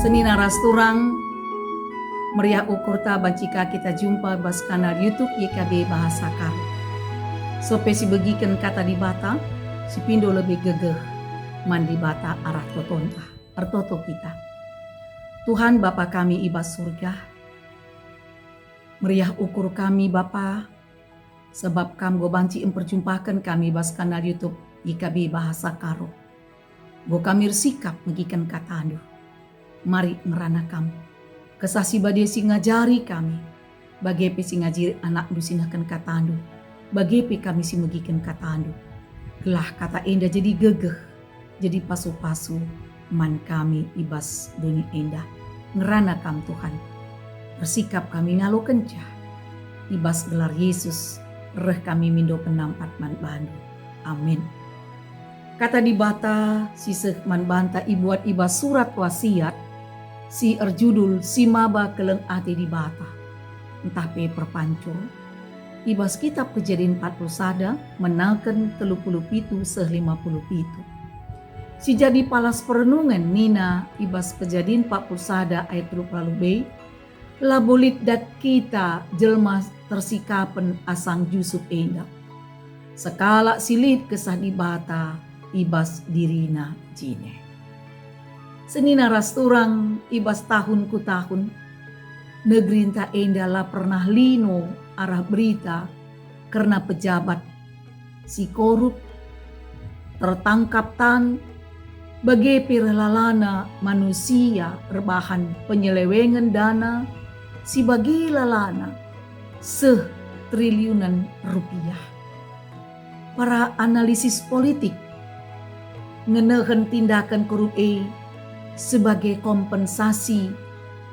Seni naras turang meriah ukur ta bancika kita jumpa bas kanal YouTube YKB Bahasa Karo. Sope si begiken kata di bata, si pindo lebih gegeh mandi bata arah totonta, artoto kita. Tuhan Bapa kami ibas surga, meriah ukur kami Bapa, sebab kam go banci memperjumpakan kami bas kanal YouTube YKB Bahasa Karo. Go kami sikap megikan kata anu. Mari ngerana kamu. Kesasi badai si ngajari kami. Bagepe si ngajiri anak du sinahkan kata anu. Bagepe kami si megikan kata anu. Gelah kata enda jadi gegeh. Jadi pasu-pasu man kami ibas dunia enda. Ngerana kam Tuhan. Bersikap kami ngalo kencah. Ibas gelar Yesus. Reh kami mindo penampat man bandu. Amin. Kata di bata siseh man banta ibuat ibas surat wasiat. Si erjudul si maba keleng ati di bata. Entah pe perpancur. Ibas kitab Kejadian 40 sada menaken 30 pitu seh 50 pitu. Si jadi palas perenungan nina ibas Kejadian 40 sada ayat 30 b. Labolit dat kita jelma tersikapen asang Yusuf enda. Sekala silit kesah di bata ibas dirina jine. Seni naras turang ibas tahun ku tahun. Negeri ta endala pernah lino arah berita karena pejabat si korup tertangkap tan bagi pirlalana manusia rebahan penyelewengan dana si bagi lalana triliunan rupiah. Para analisis politik ngenehen tindakan korup sebagai kompensasi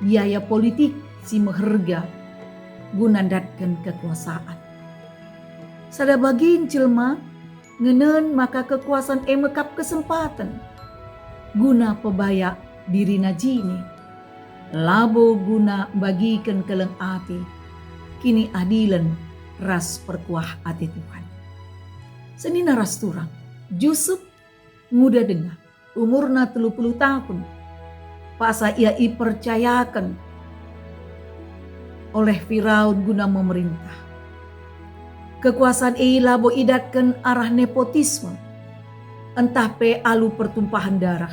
biaya politik si meherga gunandatkan kekuasaan. Sada bagiin jelma ngenen maka kekuasaan mekap kesempatan guna pebaya diri najini labo guna bagikan keleng ati kini adilan ras perkuah ati Tuhan. Seni naras turang Yusuf muda dengar umurna 30 tahun. Pasa ia dipercayakan oleh Firaun guna memerintah. Kekuasaan ia labo idatkan arah nepotisme. Entah pe alu pertumpahan darah.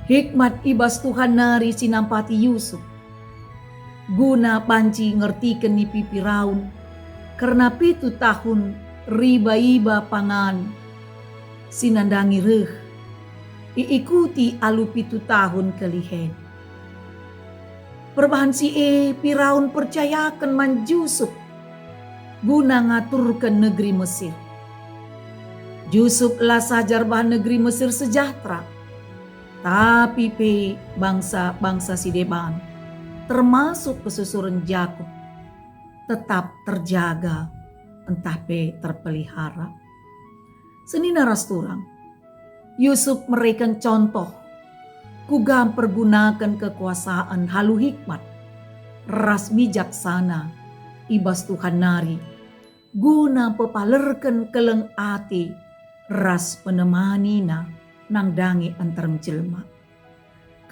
Hikmat ibas Tuhan nari sinampati Yusuf. Guna panci ngertikan nipi Firaun. Karena pitu tahun riba-iba pangan. Sinandangi reh. Iikuti alu pitu tahun kelihen. Perbahan si Firaun percayakan man Yusuf guna ngaturkan negeri Mesir. Yusuf lah sajar bahan negeri Mesir sejahtera. Tapi pe bangsa si Deban termasuk kesusuran Yakub tetap terjaga entah pe terpelihara. Seni naras turang Yusuf mereken contoh kugam pergunakan kekuasaan halu hikmat ras bijaksana ibas Tuhan nari guna pepalerken keleng ati ras penemanina nang dangi antarem jelma.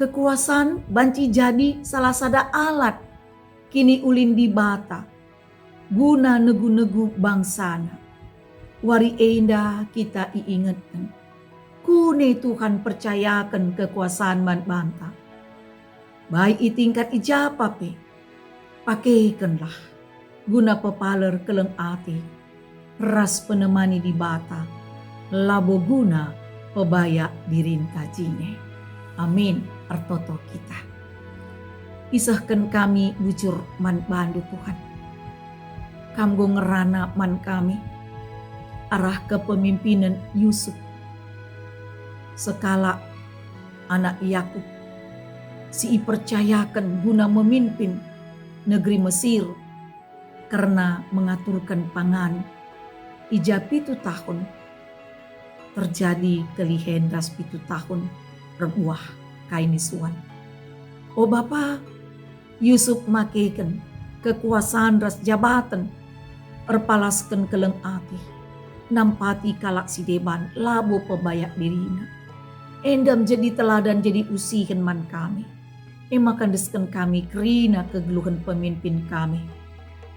Kekuasaan banci jadi salah sada alat kini ulin di bata guna negu-negu bangsana. Wari enda kita iingetkan. Kune Tuhan percayakan kekuasaan man banta. Baik itingkat ijapa pe. Pakaikanlah. Guna pepaler keleng ati. Ras penemani di bata. Labo guna pebaya dirinta jine. Amin. Artoto kita. Isahkan kami bujur man bandu Tuhan. Kamgo ngerana man kami. Arah kepemimpinan Yusuf. Sekala anak Yakub si percayakan guna memimpin negeri Mesir karena mengaturkan pangan ija pitu tahun terjadi kelihen ras pitu tahun berbuah kainisuan. O Bapa Yusuf makeikan kekuasaan ras jabatan erpalaskan keleng ati nampati kalak si Deban labo pebayak dirina. Endam jadi teladan jadi usihan man kami. emakan desken kami kerina kegeluhan pemimpin kami.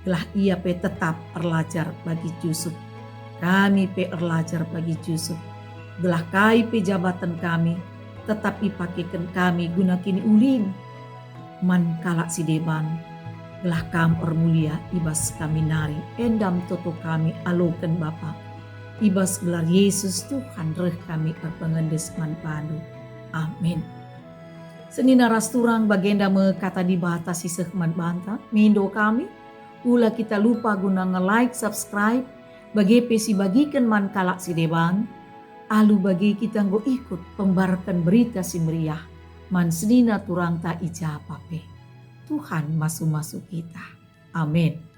Telah ia pe tetap erlajar bagi Yusuf. Kami pe erlajar bagi Yusuf. Belah kai pe jabatan kami, tetapi pakaikan kami guna kini ulin. Man kalak si deban, belah kam mulia ibas kami nari, endam toto kami alokan Bapa. Ibas gelar Yesus Tuhan reh kami berpengendes man padu. Amin. Senina rasturang bagenda me kata dibatasi sehman banta, mindo kami, ula kita lupa guna nge-like, subscribe, bagi pesi bagikan man kalak si deban, alu bagi kita nggo ikut pembarkan berita si meriah, man senina turang ta ija pape. Tuhan masuk-masuk kita. Amin.